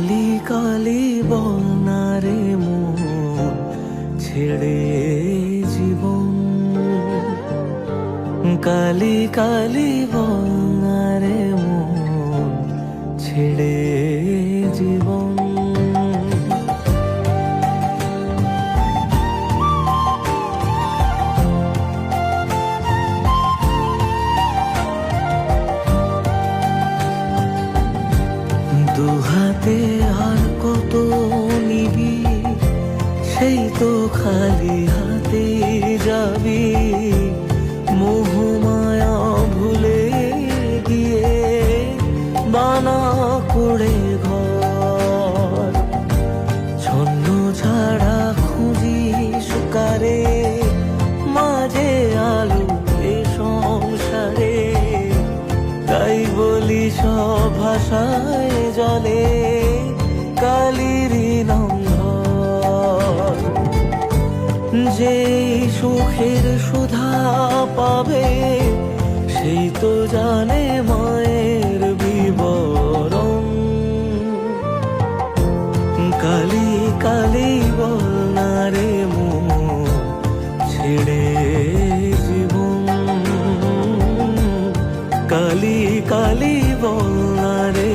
কালি কালি বল না রে মন ছেড়ে জীবন, কালি কালি বল না রে মন ছেড়ে জীবন। দুহাতে আর কত নিবি, সেই তো খালি হাতে যাবি। মোহমায়া ভুলে গিয়ে বানা করে ঘর, ছন্ন ছাড়া খুঁজি সুকারে মাঝে আলো এ সংসারে। তাই বলি সব ভাষায় জলে কালিরই নন্ধর। যে সুখের সুধা পাবে সেই তো জানে মায়ের বিবরণ। কালি কালি বল না রে মন ছেড়ে জীবন, কালি কালি বল না রে